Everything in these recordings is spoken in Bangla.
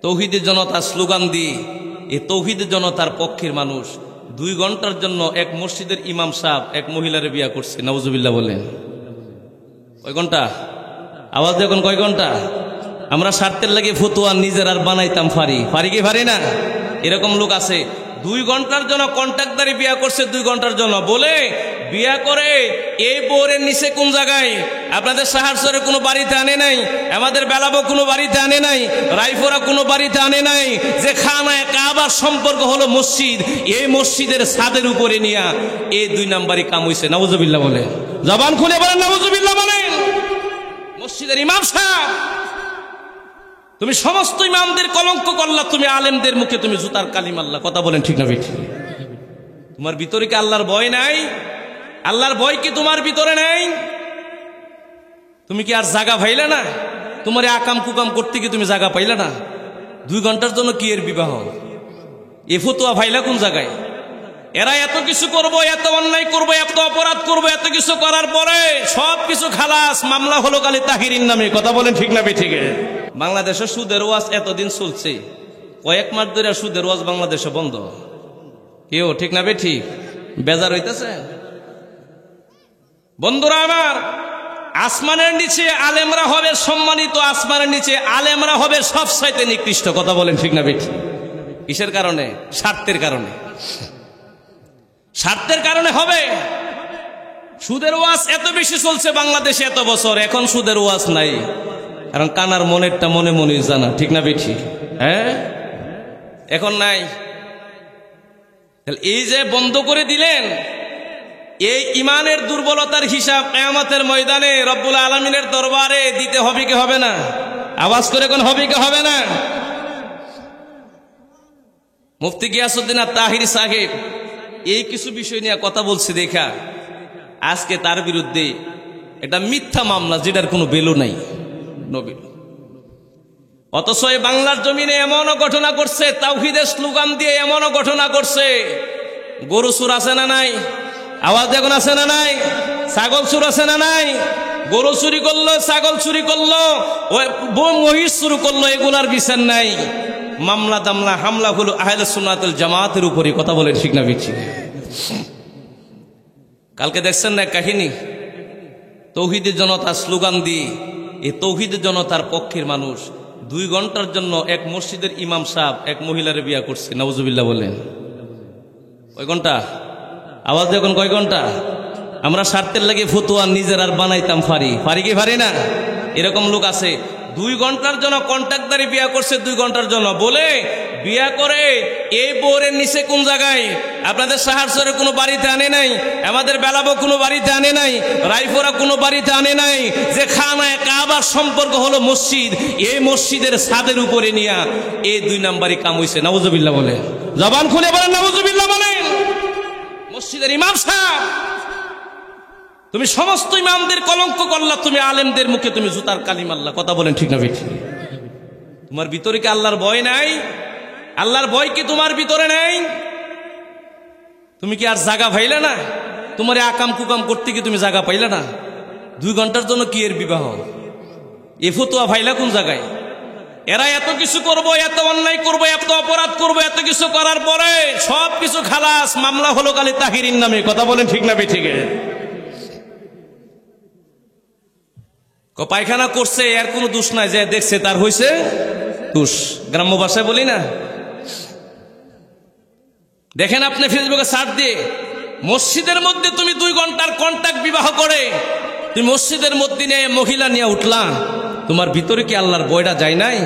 তৌহিদের জনতা স্লোগান দিয়ে এই তৌহিদের জনতার পক্ষের মানুষ 2 ঘন্টার জন্য এক মসজিদের ইমাম সাহেব এক মহিলারে বিয়া করছে। নাউজুবিল্লাহ বলেন। কয় ঘন্টা? আওয়াজ দেখুন, কয় ঘন্টা? আমরা স্বার্থের লাগে ফতুয়া নিজের আর বানাইতাম পারি কি পারি না? এরকম লোক আছে 2 ঘন্টার জন্য কন্ট্রাক্টদারি বিয়া করছে, 2 ঘন্টার জন্য বলে বিয়া করে এই বোরের নিচে কোন জায়গায় আপনাদের সাহারসরে কোনো বাড়িতে আনে নাই, আমাদের বেলাবো কোনো বাড়িতে আনে নাই, রাইফোরা কোনো বাড়িতে আনে নাই, যে খানায় কাবার সম্পর্ক হলো মসজিদ, এই মসজিদের ছাদের উপরে নিয়া এই 2 নাম্বারই কাম হইছে। নাউজুবিল্লাহ বলে, জবান খুলে বলেন নাউজুবিল্লাহ বলেন। মসজিদের ইমাম সাহেব, তুমি সমস্ত ইমামদের কলঙ্ক করলা, তুমি আলেমদের মুখে তুমি জুতার কালি মারলা। কথা বলেন ঠিক না বেঠিক? তোমার ভিতরে কি আল্লাহর ভয় নাই? আল্লাহর ভয় কি তোমার ভিতরে নাই? তুমি কি আর জায়গা পাইলা না? তোমার আকাম কুকাম করতে কি তুমি জায়গা পাইলা না? 2 ঘন্টার জন্য কি এর বিবাহ? এ ফতুয়া ভাইলা কোন জায়গায়? এরা এত কিছু করবো, এত অন্যায় করবো, এত অপরাধ করবো, এত কিছু করার পরে সব কিছু খালাস, মামলা হলো কালি তাহিরিন নামে। কথা বলেন ঠিক না বেঠিক? বাংলাদেশে সুদের ওয়াজ এতদিন চলছে, কয়েক মাস ধরে সুদের ওয়াজ বাংলাদেশে বন্ধ। কেউ ঠিক না বেঠিক? বেজার হইতেছে? বন্ধুরা আমার, আসমানের নিচে আলেমরা হবে সম্মানিত, আসমানের নিচে আলেমরা হবে সবচাইতে নিকৃষ্ট। কথা বলেন ঠিক না বেঠিক? কিসের কারণে? স্বার্থের কারণে। স্বার্থের কারণে হবে। সুদের ওয়াজ এত বেশি চলছে বাংলাদেশে এত বছর, এখন সুদের ওয়াজ নাই, কারণ কানার মনেরটা মনে মনে জানা। ঠিক না বেঠিক? হ্যাঁ, এখন নাই। এই যে বন্ধ করে দিলেন, এই ইমানের দুর্বলতার হিসাব কিয়ামতের ময়দানে রব্বুল আলামিনের দরবারে দিতে হবে কি হবে না? আওয়াজ করে কোন হবে কি হবে না? মুফতি গিয়াসউদ্দিন আত-তাহিরি সাহেব এই কিছু বিষয় নিয়ে কথা বলছে দেখা আজকে তার বিরুদ্ধে একটা মিথ্যা মামলা, যেটার কোনো বেলু নাই, নবীর। অথচ এই বাংলার জমিনে এমনও ঘটনা করছে, তাওহীদের স্লোগান দিয়ে এমনও ঘটনা করছে, গরু চুর আছে না নাই? আওয়াজ দেখুন, আছে না নাই? ছাগল চুর আছে না নাই? গরু চুরি করলো, ছাগল চুরি করলো, মহিষ চুরি করলো, এগুলার বিচার নাই। মামলা দামলা হামলা হলো আহলে সুন্নাতুল জামাতের উপরে। কথা বলেন ঠিক না বেঠিক? কালকে দেখছেন না কাহিনী, তৌহিদের জনতা স্লোগান দিয়ে এই তৌহিদের জনতার পক্ষের মানুষ 2 ঘন্টার জন্য এক মসজিদের ইমাম সাহেব এক মহিলারে বিয়া করছে। নাউজুবিল্লাহ বলেন। কয় ঘন্টা? আওয়াজ দেখুন, কয় ঘন্টা? আমরা স্বার্থের লাগে ফতুয়া নিজের আর বানাইতাম পারি কি পারি না? এরকম লোক আছে 2 ঘন্টার জন্য কন্ট্রাক্টদারি বিয়া করছে, 2 ঘন্টার জন্য বলে বিয়া করে এই বোরের নিচে কোন জায়গায় আপনাদের সাহারসরে কোনো বাড়িতে আনে নাই, আমাদের বেলাবো কোনো বাড়িতে আনে নাই, রাইফোরা কোনো বাড়িতে আনে নাই, যে খানায় কাবার সম্পর্ক হলো মসজিদ, এই মসজিদের ছাদের উপরে নিয়া এই 2 নাম্বারই কাম হইছে। নাউজুবিল্লাহ বলে, জবান খুলে বলেন নাউজুবিল্লাহ বলেন। মসজিদের ইমাম সাহেব, তুমি সমস্ত ইমামদের কলঙ্ক করলা, তুমি আলেমদের মুখে তুমি জুতার কালি মারলা। কথা বলেন ঠিক না বেঠিক? তোমার ভিতরে কি আল্লাহর ভয় নাই? আল্লাহর ভয় কি তোমার ভিতরে নাই? তুমি কি আর জায়গা পাইলে না? তোমার আকাম কুকাম করতে কি তুমি জায়গা পাইলে না? 2 ঘন্টার জন্য কি এর বিবাহ? এ ফতুয়া ভাইলা কোন জায়গায়? এরা এত কিছু করবো, এত অন্যায় করবো, এত অপরাধ করবো, এত কিছু করার পরে সব কিছু খালাস, মামলা হলো কালি তাহিরিন নামে। কথা বলেন ঠিক না বেঠিক? পায়খানা করছে, এর কোনো দোষ নাই, যে দেখছে তার হইছে দোষ। গ্রাম্য ভাষায় বলি না? দেখেন আপনি ফেসবুকে সার্চ দিয়ে, মসজিদের মধ্যে তুমি 2 ঘন্টার কন্ট্রাক্ট বিবাহ করে তুমি মসজিদের মধ্যে নিয়ে মহিলা নিয়ে উঠলা, তোমার ভিতরে কি আল্লাহর ভয়টা যায় নাই?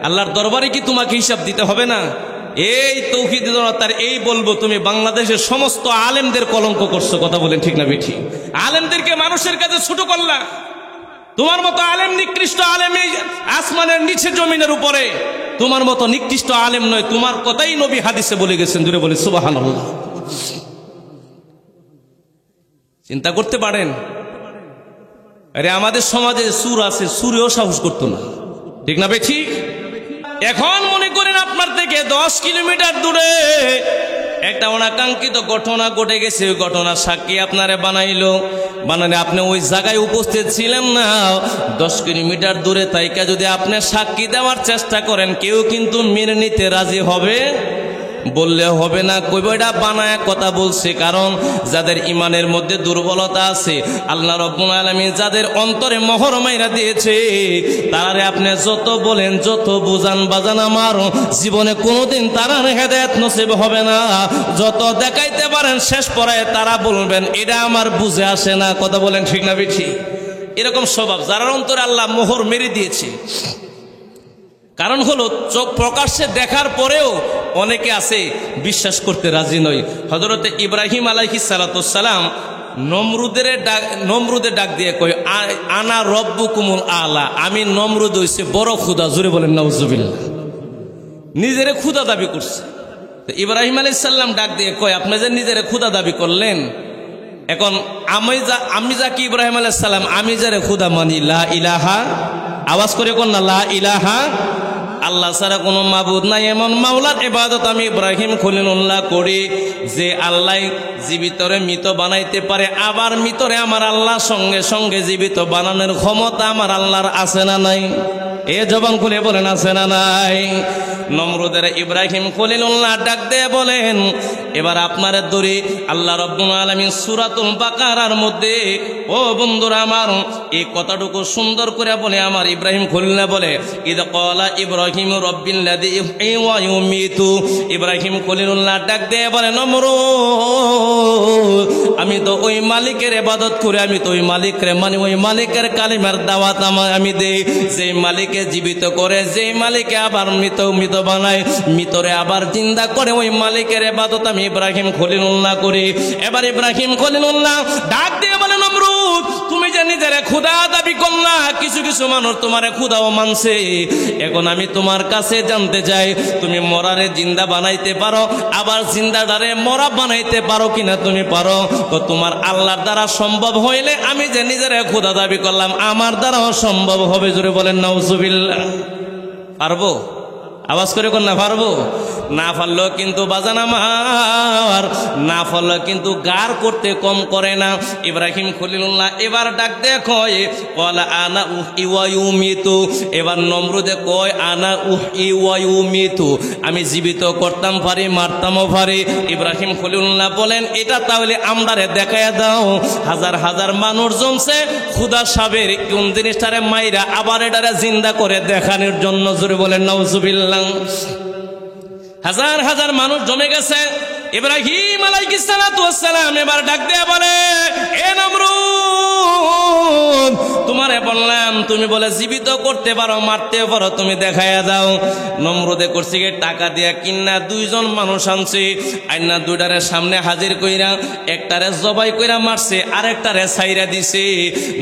আল্লাহর দরবারে কি তোমাকে হিসাব দিতে হবে না? এই তৌহিদের জনতার এই বলবো, তুমি বাংলাদেশের সমস্ত আলেমদের কলঙ্ক করছো। কথা বলেন ঠিক না বেঠিক? আলেমদেরকে মানুষের কাছে ছোট করলা। তোমার মতো আলেম নিকৃষ্ট আলেম এই আসমানের নিচে জমিনের উপরে, তোমার মতো নিকৃষ্ট আলেম নয়। তোমার কথাই নবী হাদিসে বলে গেছেন। দূরে বলে সুবহানাল্লাহ। চিন্তা করতে পারেন? আরে আমাদের সমাজে সুর আছে, সুরেও সাহস করতো না। ঠিক না বেঠিক? এখন মনে করেন আপনার থেকে 10 কিলোমিটার দূরে একটা অনাকাঙ্ক্ষিত ঘটনা ঘটে গেছে, ওই ঘটনার সাক্ষী আপনারে বানাইলো, বানালে আপনি ওই জায়গায় উপস্থিত ছিলেন না। 10 কিলোমিটার দূরে তাইকা যদি আপনি সাক্ষী দেওয়ার চেষ্টা করেন, কেউ কিন্তু মেনে নিতে রাজি হবে বললে হবে না। কইবটা বানায় কথা বলছে, কারণ যাদের ইমানের মধ্যে দুর্বলতা আছে, আল্লাহ রাব্বুল আলামিন যাদের অন্তরে মোহর মাইরা দিয়েছে, তারারে আপনি যত বলেন, যত বুঝান বাজান, আমার জীবনে কোনোদিন তারা হেদায়েত নসিব হবে না। যত দেখাইতে পারেন, শেষ পড়ায় তারা বলবেন এটা আমার বুঝে আসে না। কথা বলেন ঠিক না বেঠি? এরকম স্বভাব যারা অন্তরে আল্লাহ মোহর মেরে দিয়েছে। কারণ হলো চোখ প্রকাশ্যে দেখার পরেও অনেকে আছে বিশ্বাস করতে রাজি নয়। হযরতে ইব্রাহিম আলাইহিস সালাতুস সালাম নমরুদের ডাক দিয়ে কই, আনা রব্বুকুমুল আলা, আমি নমরুদ হইছে বড় খোদা। জোরে বলেন নাউজুবিল্লাহ। নিজেরে খোদা দাবি করছে। ইব্রাহিম আলাইহিস সালাম ডাক দিয়ে কই, আপনি যে নিজেরে খোদা দাবি করলেন, এখন আমি যা কি ইব্রাহিম আলাইহিস সালাম, আমি যারে খোদা মানি, লা ইলাহা, আওয়াজ করে কোন না, লা ইলাহা, আল্লাহ ছাড়া কোনো মাবুদ নাই, এমন মাওলার ইবাদত আমি ইব্রাহিম খলিলুল্লাহ করি যে আল্লাহ জীবিতরে মৃত বানাইতে পারে, আবার মৃতরে আমার আল্লাহ সঙ্গে সঙ্গে জীবিত বানানোর ক্ষমতা আমার আল্লাহর আছে না নাই? এ জবান খুলে বলেন আছে না নাই? নমরুদের ইব্রাহিম খলিলুল্লাহ ডাক দিয়ে বলেন, এবার আপনার দরি আল্লাহ রাব্বুল আলামিন সূরাতুল বাকারার মধ্যে, ও বন্ধুরা আমার, এই কথাটুকু সুন্দর করে বলে আমার ইব্রাহিম খলিলুল্লাহ বলে, ইদ ক্বালা ইব্রাহিম রাব্বিল্লাযী ইহয়ী ওয়া ইউমীতু। ইব্রাহিম খলিলুল্লাহ ডাক দিয়ে বলে, নমরুদ, আমি তো ওই মালিকের ইবাদত করে, আমি তো ওই মালিকরে মানে, ওই মালিকের কালিমার দাওয়াত আমি দেই, যে মালিকে জীবিত করে, যে মালিকে আবার মৃত বানায়, মৃতরে আবার জিন্দা করে, ওই মালিকের ইবাদত আমি ইব্রাহিম খলিলুল্লাহ করি। এবার ইব্রাহিম খলিলুল্লাহ ডাক দিয়ে বলে, নমরুদ, তুমি যে নিজের খোদা দাবি করলা, কিছু কিছু মানুষ তোমারে খোদাও মানছে, এখন আমি তোমার কাছে জানতে চাই, তুমি মরারে জিন্দা বানাইতে পারো, আবার জিন্দাটারে মরা বানাইতে পারো কিনা? তুমি পারো তো তোমার আল্লাহর দ্বারা সম্ভব হইলে আমি যে নিজের খোদা দাবি করলাম, আমার দ্বারাও সম্ভব হবে। জোরে বলেন নাউজুবিল্লাহ। পারবো? আওয়াজ করে কোন না পারবো? না পারলেও কিন্তু বাজান আমার, না পারলেও কিন্তু গার করতে কম করে না। ইব্রাহিম খলিলুল্লাহ এবার ডাক দিয়ে কয়, ওয়ালা আনা উহয়ী ওয়া ইউমীতু। এবার নমরুদে কয়, আনা উহয়ী ওয়া ইউমীতু, আমি জীবিত করতাম পারি, মারতামও পারি। ইব্রাহিম খলিলুল্লাহ বলেন, এটা তাহলে আমরারে দেখাইয়া দাও। হাজার হাজার মানুষ জমছে খুদা সাবের কোন জিনিসটারে মাইরা আবার এটারে জিন্দা করে দেখানোর জন্য। জোরে বলেন নাউজুবিল্লাহ। হাজার হাজার মানুষ জমে গেছে। ইব্রাহিম আলাইহিস সালাতু ওয়াস সালাম এবার ডাক দিয়ে বলে, এ নমরুদ, তোমারে বললাম তুমি বলে জীবিত করতে পারো, মারতে পারো, তুমি দেখাইয়া দাও। নমরুদে করছে কি, টাকা দিয়া কিন্না 2 জন মানুষ আনছে, আইনা 2টারে সামনে হাজির কইরা, একটারে জবাই কইরা মারছে, আরেকটারে ছাইরা দিছে।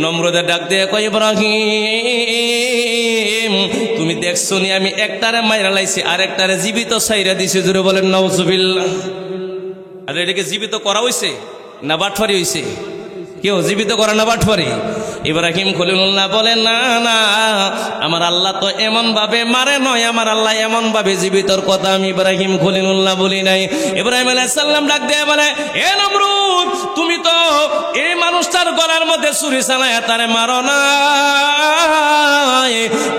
নমরুদে ডাক দিয়ে কই, ইব্রাহিম, তুমি দেখছো নি আমি একটারে মাইরা লাইছি, আরেকটারে জীবিত ছাইরা দিছি। জোরে বলেন নাউজুবিল্লাহ। আর এটাকে জীবিত করা হইছে না বাটফারি হইছে? কেউ জীবিত করে না বাটফারি? ইব্রাহিম খলিলুল্লাহ বলেন, না না, আমার আল্লাহ তো এমন ভাবে মারে নয়, আমার আল্লাহ এমন ভাবে জীবিতর কথা আমি ইব্রাহিম খলিলুল্লাহ বলি নাই। ইব্রাহিম আলাইহিস সালাম ডাক দিয়ে বলে, এ নমরুদ, তুমি তো এই মানুষটার গলার মধ্যে ছুরি চালায়া তারে মারো না,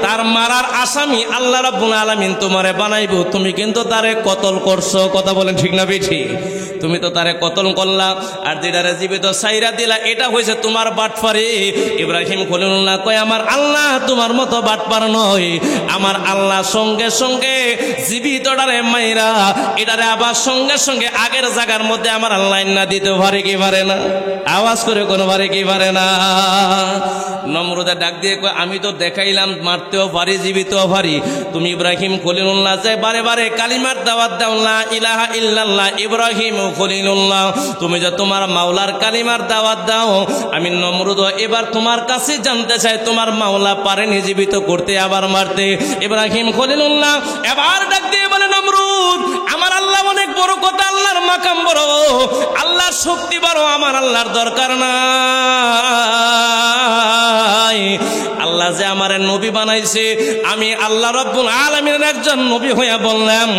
তার মারার আসামি আল্লাহ রাব্বুল আলামিন তোমারে বানাইবো, তুমি কিন্তু তারে কতল করছো। কথা বলেন ঠিক না বেঠি? তুমি তো তারে কতল করলা, আর যেটারে জীবিত ছাইরা দিলা, এটা হয়েছে তোমার বাটপারি। ইব্রাহিম খলিলুল্লাহ কয়, আমার আল্লাহ তোমার মতো বাটপার নয়, আমার আল্লাহ সঙ্গে সঙ্গে জীবিতটারে মাইরা এটারে আবার সঙ্গে সঙ্গে আগের জায়গার মধ্যে আমার আল্লাহ না দিতে পারে কি পারে না? আওয়াজ করে কোনো পারে কি পারে না? নমরুদে ডাক দিয়ে কয়, আমি তো দেখাইলাম মারতেও পারি, জীবিতও পারি। তুমি ইব্রাহিম খলিলুল্লাহ যে বারে বারে কালিমার দাওয়াত দাও, লা ইলাহা ইল্লাল্লাহ ইব্রাহিম খলিলুল্লাহ, তুমি যে তোমার মাওলার কালিমার দাওয়াত দাও, আমি নমরুদ এবার তোমার কাছে জানতে চাই, তোমার মাওলা পারেনি জীবিত করতে আবার মারতে? ইব্রাহিম খলিলুল্লাহ এবার ডাক দিয়ে বলে, নমরুদ, আমার আল্লাহ অনেক বড় কথা, আল্লাহর মাকাম বড়, আল্লাহর শক্তি বড়, আমার আল্লাহর দরকার নাই। আল্লাহ যে আমার নবী বানাইছে, আমি আল্লাহ রাব্বুল আলামিনের একজন নবী হইয়া বললাম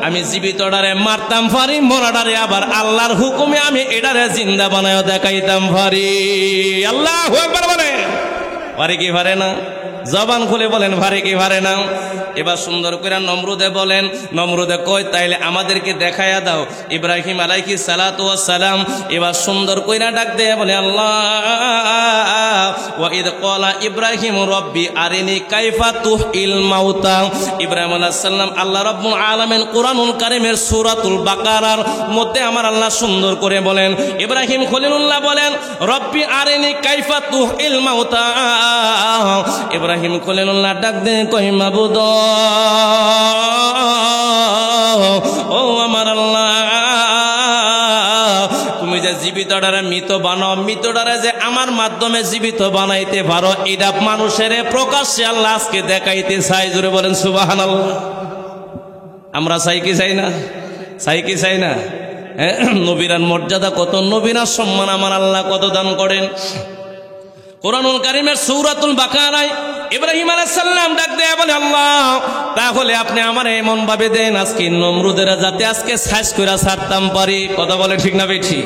আমি জীবিতডারে মারতাম পারি, মরাডারে আবার আল্লাহর হুকুমে আমি এডারে জিন্দা বানায় দেখাইতাম পারি। আল্লাহু আকবার বলে পারে কি পারে না? জবান খুলে বলেন পারে কি পারে না? এবার সুন্দর করে নমরুদে বলেন, নমরুদে কয় তাইলে আমাদেরকে দেখায়া দাও। ইব্রাহিম আলাইহিস সালাতু ওয়াস সালাম এবার সুন্দর কইরা ডাক দেয় বলে আল্লাহ ওয়া ইদ ক্বালা ইব্রাহিম রব্বি আরিনি কাইফা তুহিল মাউতা। ইব্রাহিম আলাইহিস সালাম আল্লাহ রাব্বুল আলামিন কুরআনুল কারীমের সূরাতুল বাকারার মধ্যে আমার আল্লাহ সুন্দর করে বলেন, ইব্রাহিম খলিলুল্লাহ বলেন রব্বি আরিনি কাইফা তুহিল মাউতা। ইব্রাহিম খলিলুল্লাহ ডাক দেয় কই মাবুদ ও আমার আল্লাহ, তুমি যে জীবিতডারে মৃত বানাও, মৃতডারে যে আমার মাধ্যমে জীবিত বানাইতে পারো, এটা মানুষের প্রকাশ্যে আল্লাহ আজকে দেখাইতে চাই। জোরে বলেন সুবহানাল্লাহ। আমরা চাই কি চাই না? চাই কি চাই না? নবীরার মর্যাদা কত, নবীরার সম্মান আমার আল্লাহ কত দান করেন। কুরআনুল কারীমের সূরাতুল বাকারায় ইব্রাহিম আলাইহিস সালাম ডাক দেয়া বলে আল্লাহ তাহলে আপনি আমার এমন ভাবে দেন আজকে নমরুদের যাতে আজকে সাইজ কইরা ছাড়তাম পারি। কথা বলে ঠিক না বেঠি?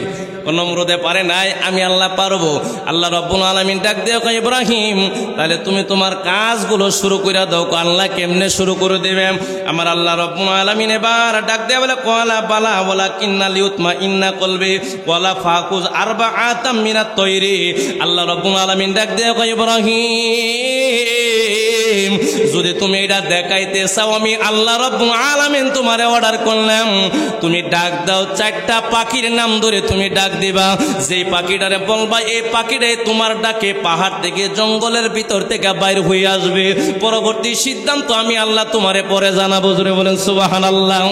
নমরুদে পারে নাই, আমি আল্লাহ পারবো। আল্লাহ রাব্বুল আলামিন ডাক দেয়া কয় ইব্রাহিম তাহলে তুমি তোমার কাজগুলো শুরু কইরা দাও। আল্লাহ কেমনে শুরু করে দেবে? আমার আল্লাহ রাব্বুল আলামিন এবার ডাক দেয়া বলে ক্বালা বালা ওয়ালাকিন্না লিউতমা ইন্না কলবি ওয়ালা ফাকুজ আরবাআতাম মিনাত তয়রি। আল্লাহ রাব্বুল আলামিন ডাক দেয়া কয় ইব্রাহিম যদি তুমি এটা দেখাইতে চাও, আমি আল্লাহ রাব্বুল আলামিন তোমারে অর্ডার করলাম তুমি ডাক দাও, 4টা পাখির নাম ধরে তুমি ডাক দিবা। যেই পাখিটারে বলবা এই পাখিটাই তোমার ডাকে পাহাড় থেকে জঙ্গলের ভিতর থেকে বাইর হয়ে আসবে। পরবর্তী সিদ্ধান্ত আমি আল্লাহ তোমারে পরে জানাবো। জোরে বলেন সুবহানাল্লাহ।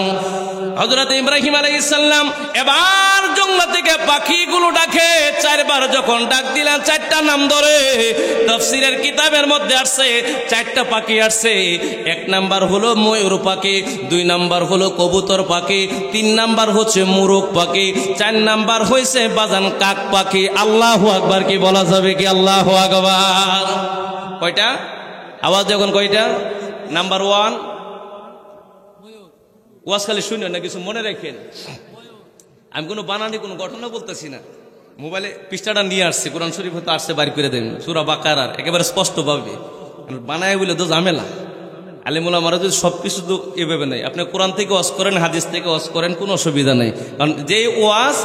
হযরত ইব্রাহিম আলাইহিস সালাম এবার জঙ্গল থেকে পাখিগুলো ডাকে, 4বার যখন ডাক দিলেন 4টা নাম ধরে। তাফসীরের কিতাবের মধ্যে আসছে 4টা পাখি আসছে। 1 নাম্বার হলো ময়ূর পাখি, 2 নাম্বার হলো কবুতর পাখি, 3 নাম্বার হচ্ছে মোরগ পাখি, 4 নাম্বার হইছে বাজান কাক পাখি। আল্লাহু আকবার কি বলা যাবে কি? আল্লাহু আকবার। কয়টা আওয়াজ যখন কয়টা? নাম্বার 1 ওয়াজ খালি শুনেন না, কিছু মনে রাখেন। আমি কোনো বানানি কোনো ঘটনা বলতেছি না, মোবাইলে পৃষ্ঠাটা নিয়ে আসছে, কোরআন শরীফ হয়তো আসছে বাড়ি করে দেন সূরা বাকারার একেবারে স্পষ্ট পাবে। বানায় বলে তো ঝামেলা। আলিমুল আমারা যদি সবকিছু তো এভাবে নাই, আপনি কোরআন থেকে ওয়াজ করেন, হাদিস থেকে ওয়াজ করেন, কোনো অসুবিধা নেই। কারণ যে ওয়াজ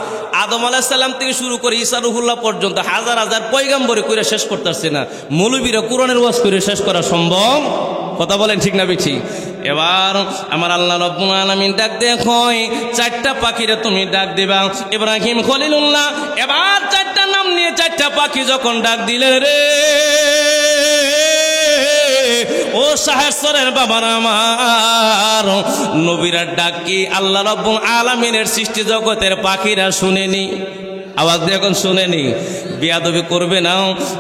আদম আলাইহিস সালাম থেকে শুরু করে ঈসা রুহুল্লাহ পর্যন্ত হাজার হাজার পয়গাম্বরে করে শেষ করতে পারছে না, মৌলবীরা কোরআনের ওয়াজ করে শেষ করা সম্ভব? কথা বলেন ঠিক না বেঠি? এবার আমার আল্লাহ রাব্বুল আলামিন ডাক দেয় কয় 4টা পাখিরে তুমি ডাক দিবা। ইব্রাহিম খলিলুল্লাহ এবার 4টা নাম নিয়ে 4টা পাখি যখন ডাক দিলে রে ও শাহেশ্বরের বাবার আমার নবীরা ডাক কি আল্লাহ রাব্বুল আলামিনের সৃষ্টি জগতের পাখিরা শুনেনি? আওয়াজ দিয়ে এখন শুনেনি? বিয়াদবি করবে না।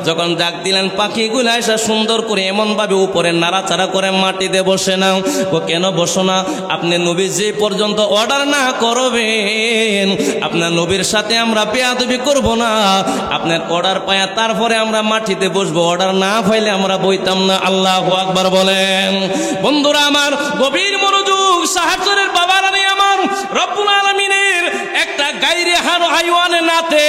যখন ডাক দিলেন পাখিগুলো এসে সুন্দর করে এমন ভাবে উপরে নাড়াচাড়া করে মাটিতে বসে নাও। ও কেন বসো না? আপনি নবী যে পর্যন্ত অর্ডার না করবেন আপনার নবীর সাথে আমরা বিয়াদবি করব না। আপনার অর্ডার পায়া তারপরে আমরা মাটিতে বসবো, অর্ডার না পাইলে আমরা বইতাম না। আল্লাহু আকবার বলেন। বন্ধুরা আমার গভীর মনোযোগ, শাহজালালের বাবার আমি আমার রব্বুল আলামিনের একটা গায়রে হাইওয়ানে নাতে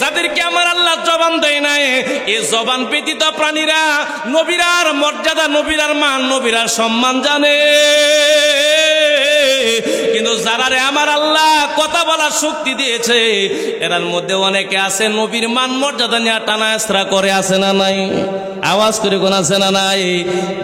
যাদেরকে আমার আল্লাহ জবান দেয় নাই, এই জবান ব্যতীত প্রাণীরা নবীরার মর্যাদা, নবীরার মান, নবীরার সম্মান জানে। কিন্তু যারা আমার আল্লাহ কথা বলার শক্তি দিয়েছে এরার মধ্যে অনেকে আছে নবীর মান মর্যাদা নিয়ে টানা আশ্রা করে, আছে না নাই? আওয়াজ করে কোন আছে না নাই?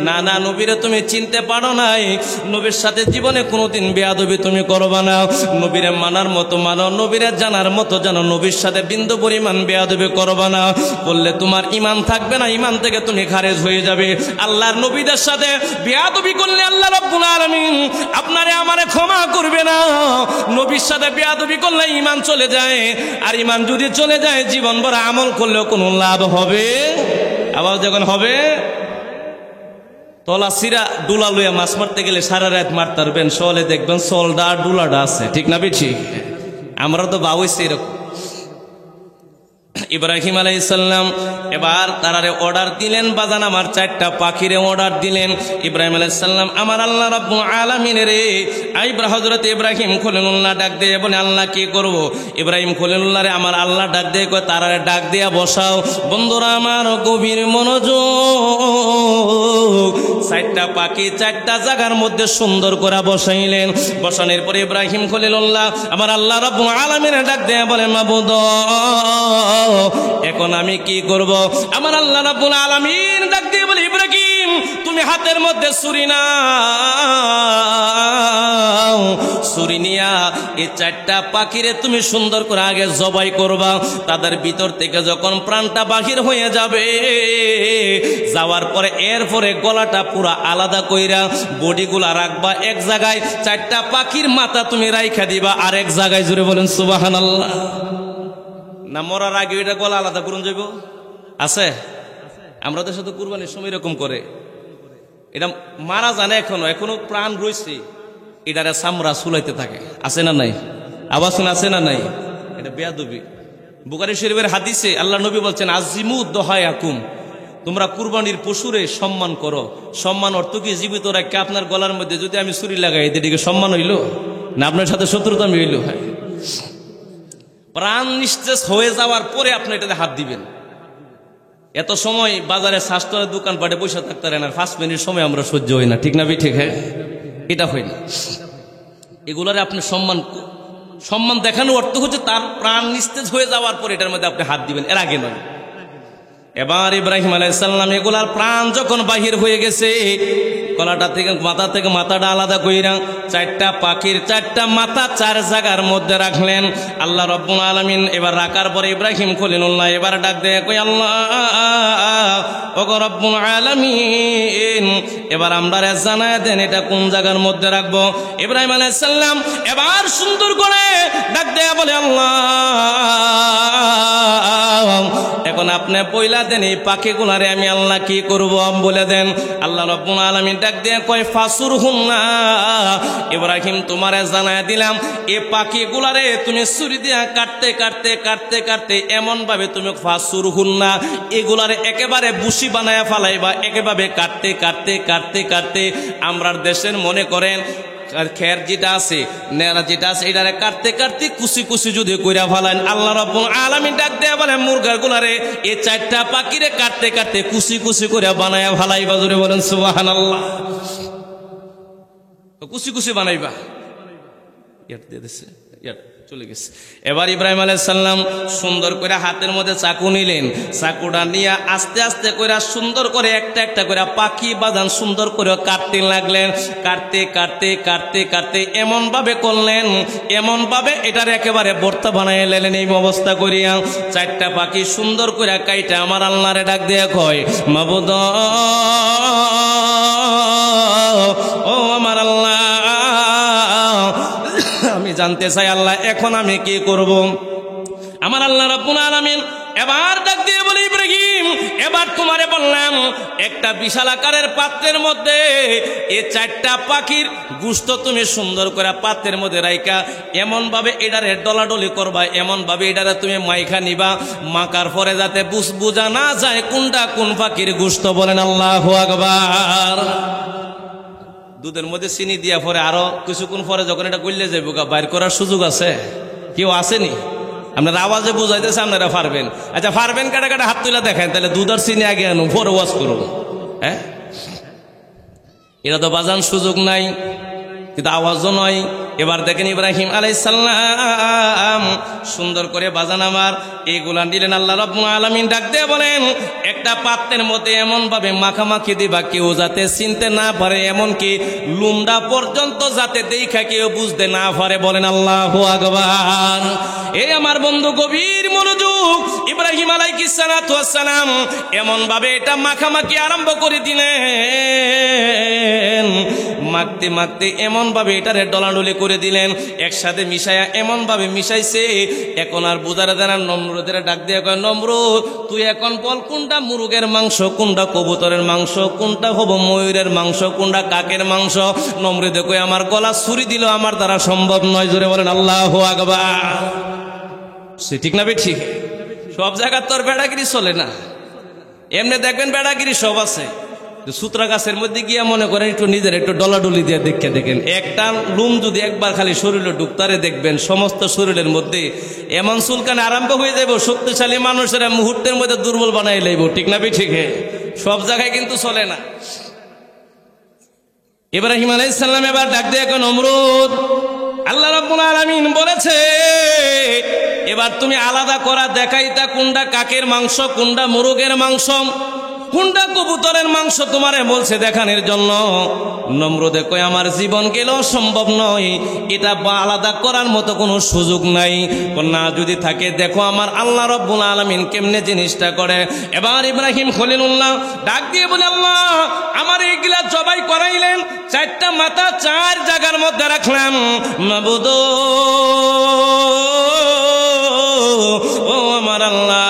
না না, নবীরে তুমি চিনতে পারো নাই, নবীর সাথে জীবনে কোনোদিন বেয়াদবি তুমি করবা না। নবীরে মানার মতো মানো, নবীরে জানার মতো জানো, নবীর সাথে বিন্দু পরিমাণ বেয়াদবি করবা না। বললে তোমার ঈমান থাকবে না, ঈমান থেকে তুমি খারেজ হয়ে যাবে। আল্লাহর নবীদের সাথে বেয়াদবি করলে আল্লাহ রাব্বুল আলামিন আপনারে আমারে ক্ষমা করবে না। নবীর সাথে বেয়াদবি করলে ঈমান চলে যায়, আর ঈমান যদি চলে যায় জীবন ভর আমল করলেও কোনো লাভ হবে? আবার যখন হবে তলা সিরা ডুলা লইয়া মাছ মারতে গেলে সারা রাত মারতে পারবেন, সলে দেখবেন সলডা আর ডুলাডা আছে, ঠিক না বেঠি? আমরা তো বাউইছি এরকম। ইব্রাহিম আলাইহিস সালাম এবার তারারে অর্ডার দিলেন, বাজান আমার 4টা পাখিরে অর্ডার দিলেন। ইব্রাহিম আলাইহিস সালাম আমার আল্লাহ রাব্বুল আলামিনের হযরত ইব্রাহিম খলিলুল্লাহ ডাক দিয়ে বলে, আল্লাহ কি করব? ইব্রাহিম খলিলুল্লাহ রে আমার আল্লাহ ডাক দিয়ে কয়, তারারে ডাক দিয়া বসাও। বন্ধুরা আমার গভীর মনোযোগ, 4টা পাখি 4টা জায়গার মধ্যে সুন্দর করে বসাইলেন। বসানোর পরে ইব্রাহিম খলিলুল্লাহ আমার আল্লাহ রাব্বুল আলামিনের ডাক দিয়ে বলে, মাবুদ এখন আমি কি করব? আমার আল্লাহ রাব্বুল আলামিন ডাক দিয়ে বলে, ইব্রাহিম তুমি হাতের মধ্যে ছুরি নাও, ছুরি নিয়া এই 4টা পাখিরে তুমি সুন্দর করে আগে জবাই করবা। তাদের ভিতর থেকে যখন প্রাণটা বাহির হয়ে যাবে, যাওয়ার পরে এরপরে গলাটা পুরা আলাদা কইরা বডিগুলা রাখবা এক জায়গায়, 4টা পাখির মাথা তুমি রাইখা দিবা আরেক জায়গায়। জুড়ে বলেন সুবহানাল্লাহ। না মরার আগে এটা গলা আলাদা করুন যাইব আছে? আমরা তো সাথে কুরবানির সময় এরকম করে, এটা মারা জানে এখনো প্রাণ রয়েছে, এটারে চামড়া চুলাইতে থাকে, আছে না নাই? আওয়াজ শুনে আছে না নাই? এটা বেয়াদবি। বুখারী শরীফের হাদিসে আল্লাহ নবী বলছেন, আজিমু দহায়াকুম, তোমরা কুরবানির পশুরে সম্মান করো। সম্মান অর্থ কি? জীবিত রাখে আপনার গলার মধ্যে যদি আমি ছুরি লাগাই, এদিকে সম্মান হইল না আপনার সাথে শত্রুতা হইল? হ্যাঁ, প্রাণ নিঃশেষ হয়ে যাওয়ার পরে আপনি এটাতে হাত দিবেন। এত সময় বাজারে শাস্তরের দোকান পাটে বসে থাকতে পারেন, আর 5 মিনিট সময় আমরা সহ্য হই না, ঠিক না? ঠিক, হ্যাঁ, এটা হয় না। এগুলারে আপনি সম্মান দেখানোর অর্থ হচ্ছে তার প্রাণ নিস্তেজ হয়ে যাওয়ার পর এটার মধ্যে আপনি হাত দিবেন, এর আগে নয়। এবার ইব্রাহিম আলাইহিস সালাম এগুলার প্রাণ যখন বাহির হয়ে গেছে, গলাটা থেকে মাথা থেকে মাথাটা আলাদা কইরা 4টা পাখির 4টা মাথা 4 জায়গার মধ্যে রাখলেন আল্লাহ রাব্বুল আলামিন। এবার রাখার পরে ইব্রাহিম খলিলুল্লাহ এবার ডাক দেয়, কই আল্লাহ ওগো রব্বুল আলামিন, এবার আমরারে জানায় দেন এটা কোন জায়গার মধ্যে রাখবো। ইব্রাহিম আলাইহিস সালাম এবার সুন্দর করে ডাক দেয়া বলে, আল্লাহ এখন আপনি বইলা দেন এই পাখিগুলারে আমি আল্লাহ কি করব বলে দেন। আল্লাহ রাব্বুল আলামিন ডাক দিয়ে কয়, ফাসুরহুন্না, ইব্রাহিম তোমারে জানায় দিলাম এই পাখিগুলারে তুমি ছুরি দিয়া কাটতে কাটতে কাটতে কাটতে এমন ভাবে তুমি ফাসুরহুন্না এগুলারে একেবারে বুশি বানায়া ফালাইবা। একেবারে কাটতে কাটতে কাটতে কাটতে আমরার দেশের মনে করেন খের যেটা আছে, নেড়া যেটা আছে, এটারে কাটতে কাটতে কুচি কুচি যদি কইরা ফালান, আল্লাহ রাব্বুল আলামিন ডাক দেয়া বলে, মুরগার গুলারে এই 4টা পাখিরে কাটতে কাটতে কুচি কুচি কইরা বানায়া ফালাইবা। জোরে বলেন সুবহানাল্লাহ। কুচি কুচি বানাইবা। ইয়াত দিয়ে দিছে, ইয়াত চলে গেছে। এবার ইব্রাহিম আলাইহিস সালাম সুন্দর করে হাতের মধ্যে চাকু নিলেন, চাকুটা নিয়ে আস্তে আস্তে করে সুন্দর করে একটা একটা করে পাখি বাজান সুন্দর করে কাটতে লাগলেন। কাটতে কাটতে কাটতে কাটতে এমন ভাবে করলেন, এমন ভাবে এটার একেবারে ভর্তা বানায় লেলেন। এই অবস্থা করিয়া 4টা পাখি সুন্দর করে কাইটা আমার আল্লাহরে ডাক দিয়ে কয়, মাবুদ ও আমার আল্লাহ, আমি জানতে চাই আল্লাহ এখন আমি কি করব? আমার আল্লাহ রাব্বুল আলামিন এবার ডাক দিয়ে বলে, ইব্রাহিম এবার তোমারে বললাম একটা বিশাল আকারের পাত্রের মধ্যে এই 4টা পাখির গোশত তুমি সুন্দর করে পাত্রের মধ্যে রাইখা এমন ভাবে এটারে ডলাডলি করবা, এমন ভাবে এটারে তুমি মাইখা নিবা, মাখার পরে যাতে বুঝা না যায় কোনটা কোন পাখির গোশত। বলেন আল্লাহু আকবার। দুধের মধ্যে চিনি দিয়া পরে আরো কিছুক্ষণ পরে যখন এটা গলে যাইব বাইর করার সুযোগ আছে? কেউ আসেনি? আপনার আওয়াজে বুঝাইতেছে আপনারা পারবেন। আচ্ছা পারবেন, কাটা কাটা হাত তুলে দেখেন, তাহলে দুধ আর চিনি আগে আনুন, পরে ওয়াজ করুন। হ্যাঁ, এটা তো বাজান সুযোগ নাই, কিন্তু আওয়াজও নয়। এবার দেখেন ইব্রাহিম আলাইহিস সালাম সুন্দর করে বাজান আমার এগুলা নিলেন। আল্লাহ রাব্বুল আলামিন ডাক দিয়ে বলেন, একটা পাত্রের মধ্যে এমন ভাবে মাখামাখি দিবা কেউ যাতে চিনতে না পারে, এমনকি লুমডা পর্যন্ত যাতে দেখা কেউ বুঝতে না পারে। বলেন আল্লাহু আকবার। এই আমার বন্ধু গভীর মনোযোগ, ইব্রাহিম আলাইহিস সালাম এমন ভাবে এটা মাখামাখি আরম্ভ করে দিলেন। মাখতে মাখতে এমন ভাবে এটারে ডলাডলি করে দিলেন, একসাথে মিশায়া এমন ভাবে মিশাইছে এখন আর বুঝার দ্বারা নমরুদের ডাক দিয়ে কয়, নমরুদ তুই এখন বল কোনটা মুরগের মাংস, কোনটা কবুতরের মাংস, কোনটা হব ময়ূরের মাংস, কোনটা কাকের মাংস। নমরুদে কয়, আমার গলা ছুরি দিল আমার দ্বারা সম্ভব নয়। জোরে বলেন আল্লাহু আকবার। সে ঠিক না বে ঠিক? সব জায়গার তোর বেড়াগিরি চলে না। এমনি দেখবেন বেড়াগিরি সব আছে, সুতরা গাছের মধ্যে গিয়া মনে করেন একটু নিজের একটু ডলাডলি দিয়ে দেখে দেখেন, একটা লুম যদি একবার খালি শরীরে ঢুকতারে দেখবেন সমস্ত শরীরের মধ্যে এমন চুলকানি আরম্ভ হয়ে যাবে, শক্তিশালী মানুষেরা মুহূর্তের মধ্যে দুর্বল বানাই লাইব। ঠিক না ঠিক? সব জায়গায় কিন্তু চলে না। ইব্রাহিম আলাইহিস সালাম এবার ডাক দিয়ে এখন নমরুদ, আল্লাহ রাব্বুল আলামিন বলেছে এবার তুমি আলাদা করা দেখাইতা কোনটা কাকের মাংস, কোনটা মুরগের মাংস, কোনটা কবুতরের মাংস তোমারে বলছে দেখানোর জন্য। নমরুদে কয় আমার জীবন গেলেও সম্ভব নয়, এটা আলাদা করার মতো কোনো সুযোগ নাই। না যদি থাকে দেখো আমার আল্লাহ রাব্বুল আলামিন কেমনে জিনিসটা করে। এবার ইব্রাহিম খলিলুল্লাহ ডাক দিয়ে বলে আল্লাহ আমার এইগুলা জবাই করাইলেন, চারটা মাথা চার জায়গার মধ্যে রাখলাম, মাবুদ ও আমার আল্লাহ,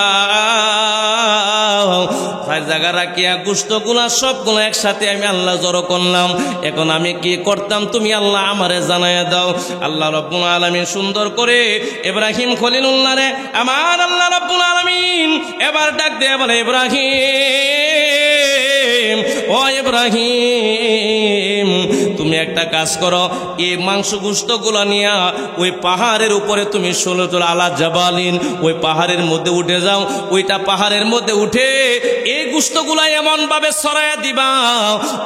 জায়গা রাখিয়া গোশতগুলা সবগুলো একসাথে আমি আল্লাহ জড়ো করলাম। এখন আমি কি করতাম তুমি আল্লাহ আমারে জানাইয়া দাও। আল্লাহ রাব্বুল আলামিন সুন্দর করে ইব্রাহিম খলিলুল্লাহ রে আমার আল্লাহ রাব্বুল আলামিন এবার ডাক দিয়ে বলে ইব্রাহিম, ও ইব্রাহিম তুমি একটা কাজ করো, এই মাংস গোশতগুলো নিয়ে ওই পাহাড়ের উপরে তুমি 16 আলা জাবালিন ওই পাহাড়ের মধ্যে উঠে যাও। ওইটা পাহাড়ের মধ্যে উঠে এই গোশতগুলা এমন ভাবে ছড়াইয়া দিবা,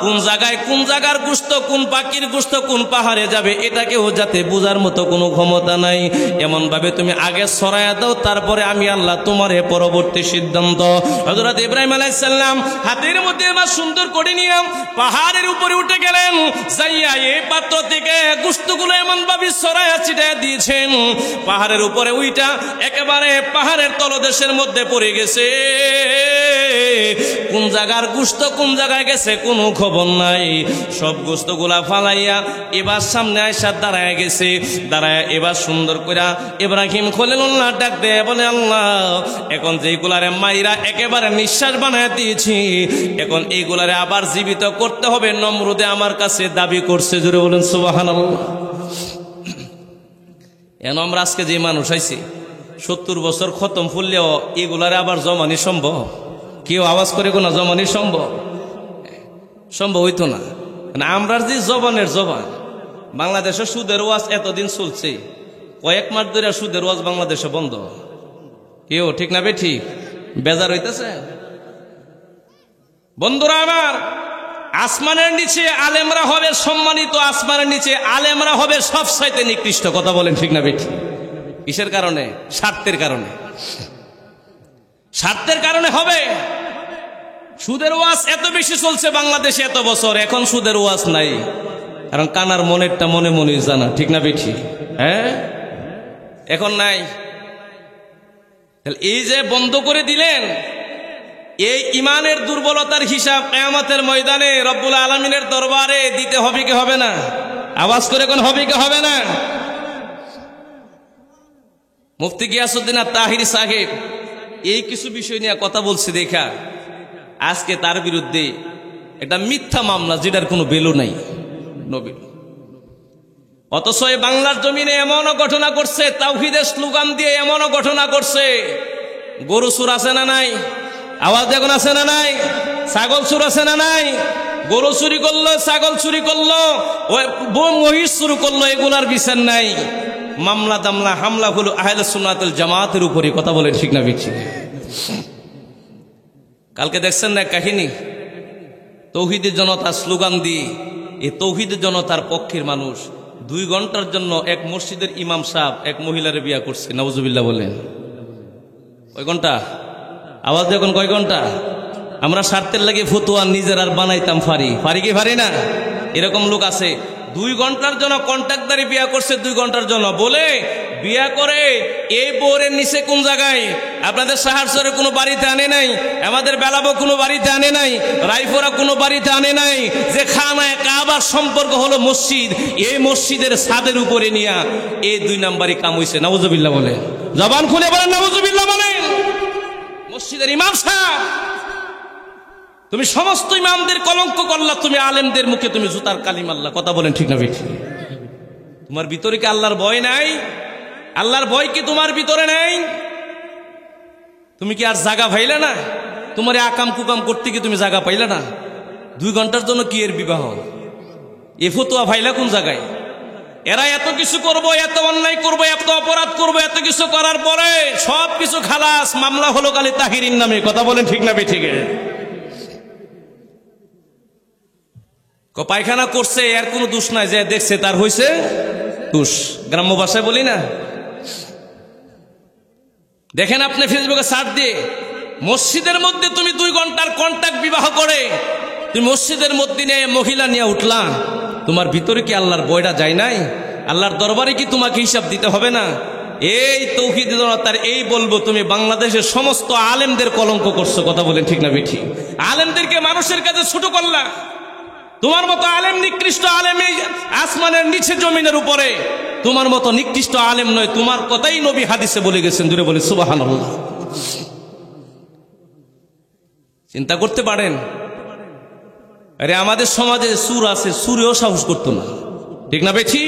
কোন জায়গায় কোন জায়গার গোশত, কোন পাখির গোশত কোন পাহাড়ে যাবে এটাকেও যাতে বোঝার মতো কোনো ক্ষমতা নাই, এমন ভাবে তুমি আগে ছড়াইয়া দাও, তারপরে আমি আল্লাহ তোমার পরবর্তী সিদ্ধান্ত। হযরত ইব্রাহিম আলাইহিস সালাম হাতের মধ্যে এবার সুন্দর করে নিয়ে পাহাড়ের উপরে উঠে গেলেন, যাইয়া এই পাত্র থেকে গোশতগুলো এমন ভাবে ছড়াইয়া ছিটাইয়া দিয়েছেন, পাহাড়ের উপরে ওইটা একেবারে পাহাড়ের তলদেশের মধ্যে পড়ে গেছে। কোন জায়গার গোশত কোন জায়গায় গেছে কোনো খবর নাই। সব গোশতগুলা ফালাইয়া এবার সামনে আয়সা দাঁড়ায় গেছে। দাঁড়ায় এবার সুন্দর করে ইব্রাহিম খলিলুল্লাহ ডাক দেয় বলে আল্লাহ এখন যেগুলারে মাইরা একেবারে নিঃশ্বাস বানায় দিয়েছি, এখন এইগুলারে আবার জীবিত করতে হবে, নমরুদে আমার কাছে দাবি করছে। জোরে বলেন সুবহানাল্লাহ। এখন আমরা আজকে যে মানুষ আইছি 70 বছর খতম ফুললেও এগুলারে আবার জমানি সম্ভব? কেউ আওয়াজ করে কোনো জমানি সম্ভব হইতো না। আমরা যে জবানের জবান, বাংলাদেশে সুদের ওয়াজ এতদিন চলছে, কয়েক মাস ধরে সুদের ওয়াজ বাংলাদেশে বন্ধ। কেউ ঠিক না ঠিক বেজার হইতেছে? বন্ধুরা আমার, আসমানের নিচে আলেমরা হবে সম্মানিত, আসমানের নিচে আলেমরা হবে সবচাইতে নিকৃষ্ট। কথা বলেন ঠিক না ঠিক? কিসের কারণে? স্বার্থের কারণে। স্বার্থের কারণে হবে। সুদের ওয়াজ এত বেশি চলছে বাংলাদেশে এত বছর, এখন সুদের ওয়াজ নাই, কারণ কানার মনেরটা মনে মনে জানা। ঠিক না বেঠি? হ্যাঁ, এখন নাই। এই যে বন্ধ করে দিলেন, এই ইমানের দুর্বলতার হিসাব কিয়ামতের ময়দানে রব্বুল আলামিনের দরবারে দিতে হবে কি হবে না? আওয়াজ করে কোন হবে কি হবে না? মুফতি গিয়াসউদ্দিন আত-তাহিরি সাহেব এই কিছু বিষয় নিয়ে কথা বলছে দেখা আজকে তার বিরুদ্ধে একটা মিথ্যা মামলা, যেটার কোনো বেলু নাই, নবী। অথচ এই বাংলার জমিনে এমনও ঘটনা করছে, তাওহীদের স্লোগান দিয়ে এমনও ঘটনা করছে, গরু চুর আছে না নাই? আওয়াজ দেখুন, আছে না নাই? ছাগল চুর আছে না নাই? গরু চুরি করলো, ছাগল চুরি করলো, মহিষ চুরি করলো, এগুলার বিচার নাই। মামলা দামলা হামলা হলো আহলে সুন্নাত ওয়াল জামাতের উপরে। কথা বলেন ঠিক না ঠিক? কালকে দেখছেন না কাহিনী, তৌহিদের জনতা স্লোগান দিয়ে এই তৌহিদের জনতার পক্ষের মানুষ 2 ঘন্টার জন্য এক মসজিদের ইমাম সাহেব এক মহিলারে বিয়া করছে। নাউজুবিল্লাহ বলেন। কয় ঘন্টা? আওয়াজ দেখুন, কয় ঘন্টা? আমরা স্বার্থের লাগে ফতুয়া নিজের আর বানাইতাম পারি কি পারি না? এরকম লোক আছে 2 ঘন্টার জন্য কন্ট্রাক্টদারি বিয়া করছে, 2 ঘন্টার জন্য বলে বিয়া করে এই বোরের নিচে কোন জায়গায় আপনাদের সাহারসরে কোনো বাড়িতে আনে নাই, আমাদের বেলাবো কোনো বাড়িতে আনে নাই, রাইফোরা কোনো বাড়িতে আনে নাই, যে খানায় কাবার সম্পর্ক হলো মসজিদ, এই মসজিদের ছাদের উপরে নিয়া এই 2 নাম্বারই কাম হইছে। নাউজুবিল্লাহ বলে, জবান খুলে বলেন নাউজুবিল্লাহ বলেন। মসজিদের ইমাম সাহেব, তুমি সমস্ত ইমামদের কলঙ্ক করলা, তুমি আলেমদের মুখে তুমি জুতার কালি মারলা। কথা বলেন ঠিক না ঠিক? তোমার ভিতরে কি আল্লাহর ভয় নাই? আল্লাহর ভয় কি তোমার ভিতরে নাই? তুমি কি আর জায়গা পাইলে না? তোমার আকাম কুকাম করতে কি তুমি জায়গা পাইলে না? 2 ঘন্টার জন্য কি এর বিবাহ? এ ফতুয়া ভাইলা কোন জায়গায়? এরা এত কিছু করবো, এত অন্যায় করবো, এত অপরাধ করবো, এত কিছু করার পরে সব কিছু খালাস, মামলা হলো কালি তাহিরিন নামে। কথা বলেন ঠিক না ঠিক? পায়খানা করছে, এর কোনো দোষ নাই, যে দেখছে তার হইছে দোষ। গ্রাম্য ভাষায় বলি না? দেখেন আপনি ফেসবুকে সার্চ দিয়ে, মসজিদের মধ্যে তুমি 2 ঘন্টার কন্ট্যাক্ট বিবাহ করে তুমি মসজিদের মধ্যে নিয়ে মহিলা নিয়ে উঠলা, তোমার ভিতরে কি আল্লাহর বয়টা যায় নাই? আল্লাহর দরবারে কি তোমাকে হিসাব দিতে হবে না? এই তৌহিদ জনতার এই বলবো, তুমি বাংলাদেশের সমস্ত আলেমদের কলঙ্ক করছো। কথা বলেন ঠিক না বেঠি? আলেমদেরকে মানুষের কাছে ছোট করলা। তোমার মতো আলেম নিকৃষ্ট আলেম এই আসমানের নিচে জমিনের উপরে, তোমার মতো নিকৃষ্ট আলেম নয়। তোমার কথাই নবী হাদিসে বলে গেছেন। জুড়ে বলে সুবহানাল্লাহ। চিন্তা করতে পারেন? আরে আমাদের সমাজে সুর আছে, সুরেও সাহস করতো না। ঠিক না বেঠি?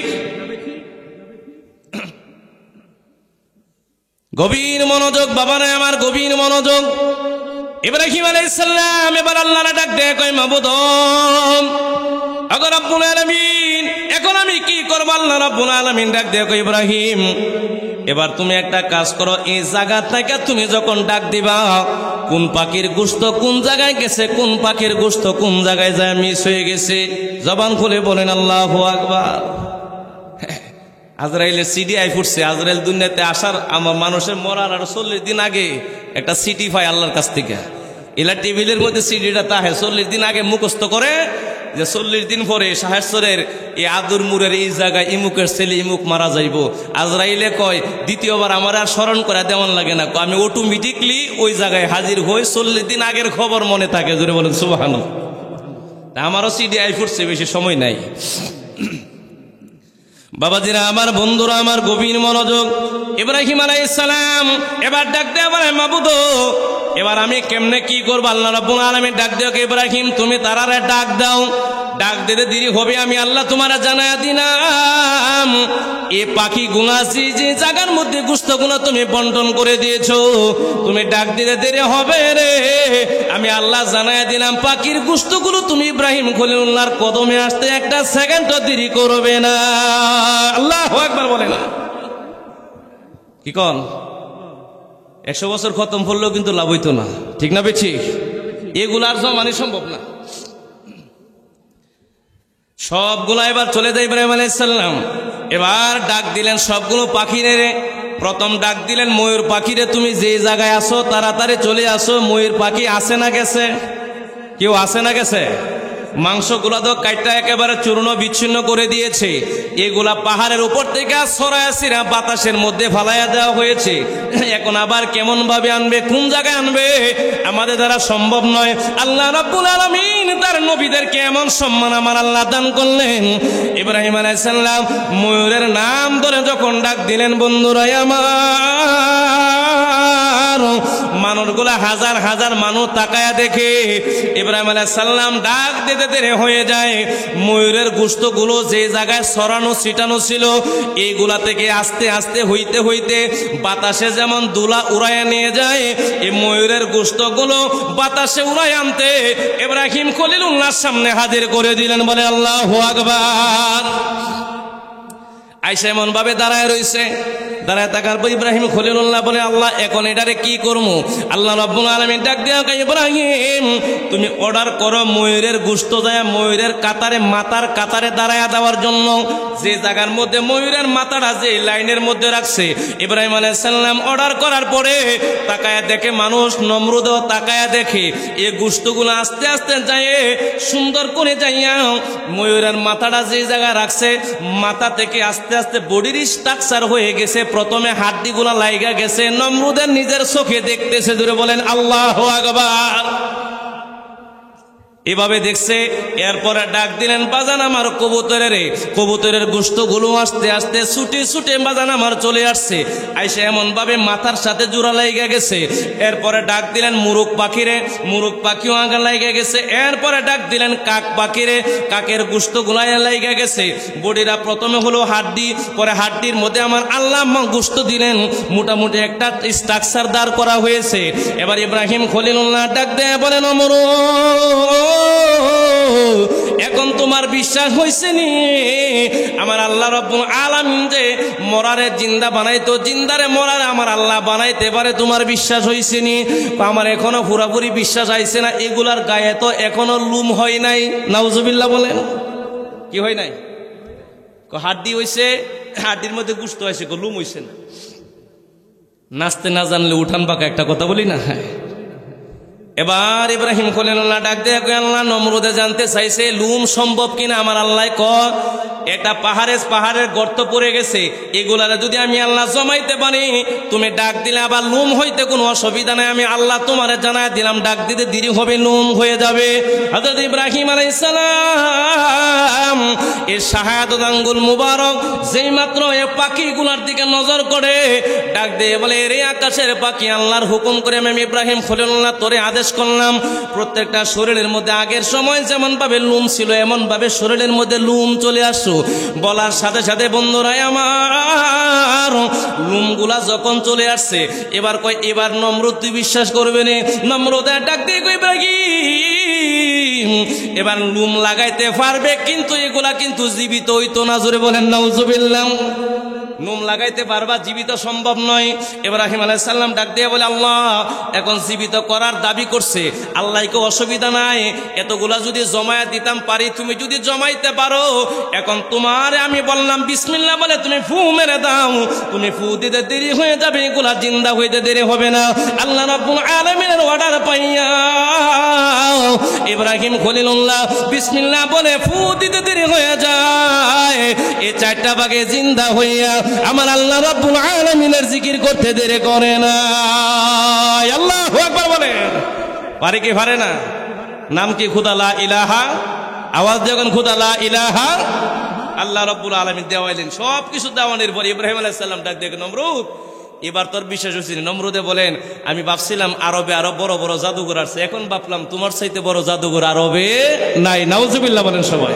গভীর মনোযোগ বাবা নাই আমার, গভীর মনোযোগ। ইব্রাহিম আলাইহিস সালাম এবার আল্লাহর ডাক দেয়, কয় মাবুদ আগর রব্বুল আলামিন, এখন আমি কি করব? আল্লাহ রাব্বুল আলামিন ডাক দেয়, কয় ইব্রাহিম এবার তুমি একটা কাজ করো, এই জায়গা থেকে তুমি যখন ডাক দিবা, কোন পাখির গোশত কোন জায়গায় গেছে, কোন পাখির গোশত কোন জায়গায় যায় মিস হয়ে গেছে, জবান খুলে বলেন আল্লাহু আকবার। আজরাইলের সিডি আই ফুটছে। আজরাইল দুনিয়াতে আসার আমার মানুষের মরার আর 40 দিন আগে একটা সিটি পায় আল্লাহর কাছ থেকে। এলা টেবিলের মধ্যে সিডিটা তাহে 40 দিন আগে মুখস্থ করে যে 40 দিন পরে সাহেশ্বরের এই আদুর মুরের এই জায়গায় ইমুকের ছেলে ইমুক মারা যাইব। আজরাইলে কয় দ্বিতীয়বার আমার আর স্মরণ করে দেওয়ান লাগে না, আমি অটোমেটিকলি ওই জায়গায় হাজির হই। 40 দিন আগের খবর মনে থাকে। জোরে বলেন সুবহানাল্লাহ। আমারও সিডি আই ফুটছে, বেশি সময় নাই। বাবাজিরা আমার, বন্ধুরা আমার, গভীর মনোযোগ। ইব্রাহিম আলাইহিস সালাম এবার ডাক দেয়, বলে মাবুদ এবার আমি কেমনে কি করব? আল্লাহ রাব্বুল আলামিন ডাক দেয়, ইব্রাহিম তুমি তারারে ডাক দাও, ডাক দিতে দেরি হবে আমি আল্লাহ তোমার জানায়া দিলাম। এ পাখি গুনাছি যে জায়গার মধ্যে গোশতগুলো তুমি বন্টন করে দিয়েছো, তুমি ডাক দিতে দেরি হবে রে, আমি আল্লাহ জানায়া দিলাম পাখির গোশতগুলো তুমি ইব্রাহিম খলিলুল্লাহর কদমে আসতে একটা সেকেন্ডও দেরি করবে না। আল্লাহু আকবার বলে না? কি কন? 100 বছর খতম করলেও কিন্তু লাভ হইতো না। ঠিক না বেঠি? এগুলার জমানো সম্ভব না। সবগুলা এবার চলে যায় ইব্রাহিম আলাইহিস সালাম। এবার ডাক দিলেন সবগুলো পাখিরে। প্রথম ডাক দিলেন ময়ূর পাখিরে, তুমি যে জায়গায় আসো তাড়াতাড়ি চলে আসো। ময়ূর পাখি আসে না গেছে? কেউ আসে না গেছে? মাংসগুলা তো কাইটা একেবারে চূর্ণ বিচ্ছিন্ন করে দিয়েছে। এগুলা পাহাড়ের উপর থেকে ছড়ায় ছিঁড়া বাতাসের মধ্যে ফালাইয়া দেওয়া হয়েছে। এখন আবার কেমন ভাবে আনবে, কোন জায়গায় আনবে, আমাদের দ্বারা সম্ভব নয়। আল্লাহ রাব্বুল আলামিন তার নবীদেরকে এমন সম্মান আমার আল্লাহ দান করলেন। ইব্রাহিম আলাইহিস সালাম ময়ূরের নাম ধরে যখন ডাক দিলেন, বন্ধুরা আমার, মানুষগুলা হাজার হাজার মানুষ তাকায়া দেখে ইব্রাহিম আলাইহিস সালাম ডাক দিতে দেরি হয়ে যায়। ময়ূরের গোশতগুলো যে জায়গায় ছড়ানো ছিটানো ছিল, এইগুলা থেকে আস্তে আস্তে হইতে হইতে বাতাসে যেমন দুলা উড়াইয়া নিয়ে যায়, এই ময়ূরের গোশতগুলো বাতাসে উড়াই আনতে ইব্রাহিম খলিলুল্লাহর সামনে হাজির করে দিলেন। বলে আল্লাহু আকবার। আয়েশা এমন ভাবে দাঁড়ায় রইছে। দাঁড়ায় থাকার পর ইব্রাহিম খলিলুল্লাহ বলে, আল্লাহ এখন এটারে কি করবো? আল্লাহ রাব্বুল আলামিন ডাক দিয়া কয়, ইব্রাহিম তুমি অর্ডার করো ময়ূরের গোশত যায় ময়ূরের কাতারে, মাথার কাতারে দাঁড়ায় দেওয়ার জন্য। যে জায়গার মধ্যে ময়ূরের মাথাটা যে লাইনের মধ্যে রাখছে, ইব্রাহিম আলাইহিস সালাম অর্ডার করার পরে তাকায়া দেখে মানুষ, নমরুদও তাকায়া দেখে এই গোশতগুলো আস্তে আস্তে যায় সুন্দর করে যাইয়া ময়ূরের মাথাটা যে জায়গায় রাখছে, মাথা থেকে আস্তে আস্তে বডির স্ট্রাকচার হয়ে গেছে। প্রথমে হাড্ডিগুলা লাইগা গেছে, নমরুদের নিজের চোখে দেখতেছে। জোরে বলেন আল্লাহু আকবার। এভাবে দেখছে। এরপরে ডাক দিলেন, বাজান আমার কবুতরের গোশতগুলো আস্তে আস্তে ছুটে ছুটে বাজান আমার চলে আসছে, আইসে এমন ভাবে মাথার সাথে জোড়া লাইগা গেছে। এরপরে ডাক দিলেন মুরুক পাখিও আগা লাইগা গেছে। এরপরে ডাক দিলেন কাক পাখিরে, কাকের গোশতগুলো লাইগা গেছে। বডিরা প্রথমে হলো হাড্ডি, পরে হাড্ডির মধ্যে আমার আল্লাহ গোশত দিলেন, মোটামুটি একটা স্ট্রাকচার দাঁড় করা হয়েছে। এবার ইব্রাহিম খলিলুল্লাহ ডাক দেয়, বলেন এখন তোমার বিশ্বাস হয়েছে নি আমার আল্লাহ রব্বুল আলামিন যে মরারে জিন্দা বানাইতো, জিন্দারে মরারে আমার আল্লাহ বানাইতে পারে, তোমার বিশ্বাস হয়েছে নি? আমার এখনো পুরাপুরি বিশ্বাস আইছে না, এগুলার গায়ে তো এখনো লুম হয় নাই। নাউজুবিল্লাহ বলেন, কি হয় নাই? হাড্ডি হইছে, হাড্ডির মধ্যে গোশত হয়েছে, লুম হইছে না। নাচতে না জানলে উঠান পাকা একটা কথা বলি না। এবার ইব্রাহিম খলিলুল্লাহ ডাক দিয়ে আল্লাহ, নমরুদে জানতে চাইছে লুম সম্ভব কিনা। আমার আল্লাহ একটা পাহাড়ের গর্ত পড়ে গেছে, এগুলারে যদি আমি আল্লাহ জমাইতে পারি, তুমি ডাক দিলে আবার লুম হইতে কোনো অসুবিধা নাই। আমি আল্লাহ তোমারে জানায় দিলাম, ডাক দিতে দেরি হবে, লুম হয়ে যাবে। হযরত ইব্রাহিম আলাইহিস সালাম এর শাহাদাত আঙ্গুল মুবারক যেই মাত্র এই পাখিগুলার দিকে নজর করে ডাক দিয়ে বলে, রে আকাশের পাখি, আল্লাহর হুকুম করে আমি ইব্রাহিম খলিলুল্লাহ তোরে আদেশ করলাম, প্রত্যেকটা শরীরের মধ্যে আগের সময় যেমন ভাবে লুম ছিল এমন ভাবে শরীরের মধ্যে লুম চলে আসছো। বলার সাথে সাথে বন্ধুরা আমার লুমগুলা যখন চলে আসছে, এবার নমরুদ তুই বিশ্বাস করবে না। নমরুদ ডাক দিয়ে কই, ইব্রাহিম এবার লুম লাগাইতে পারবে, কিন্তু এগুলা কিন্তু জীবিত হইতো না। জোরে বলেন নাউজুবিল্লাহ। লুম লাগাইতে পারবা, জীবিত সম্ভব নয়। ইব্রাহিম আলাইহিস সালাম ডাক দিয়ে বলে, আল্লাহ এখন জীবিত করার দাবি করছে, আল্লাহকে অসুবিধা নাই, এতগুলা যদি জমায়া দিতাম পারি, তুমি যদি জমাইতে পারো, এখন তোমারে আমি বললাম বিসমিল্লাহ বলে তুমি ফু মেরে দাও, তুমি ফু দিতে দেরি হয়ে যাবে, এগুলা জিন্দা হইতে দেরি হবে না। আল্লাহ রাব্বুল আলামিনের অর্ডার পাইয়া ইব্রাহিম খলিলুল্লাহ বিসমিল্লাহ বলে ফু দিতে দেরি হয়ে যায়, এই চারটা ভাগে জিন্দা হইয়া আমার আল্লাহ রাব্বুল আলামিনের জিকির করতে দেরি করে না। আল্লাহু আকবার বলে, পারে কি পারে না? নাম কি? খুদা লা ইলাহা, আওয়াজ যখন খুদা লা ইলাহা, আল্লাহ রাব্বুল আলামিন দেওয়াইলেন সব কিছু দেওয়ানোর পর ইব্রাহিম আলাইহিস সালাম ডাক দিয়ে, নমরুদ এবার তোর বিশ্বাস হয়েছে? নমরুদে বলেন, আমি ভাবছিলাম আরবে আরো বড় বড় জাদুঘর আছে, এখন ভাবলাম তোমার চাইতে বড় জাদুঘর আরবে নাই। নাউজুবিল্লাহ বলেন সবাই।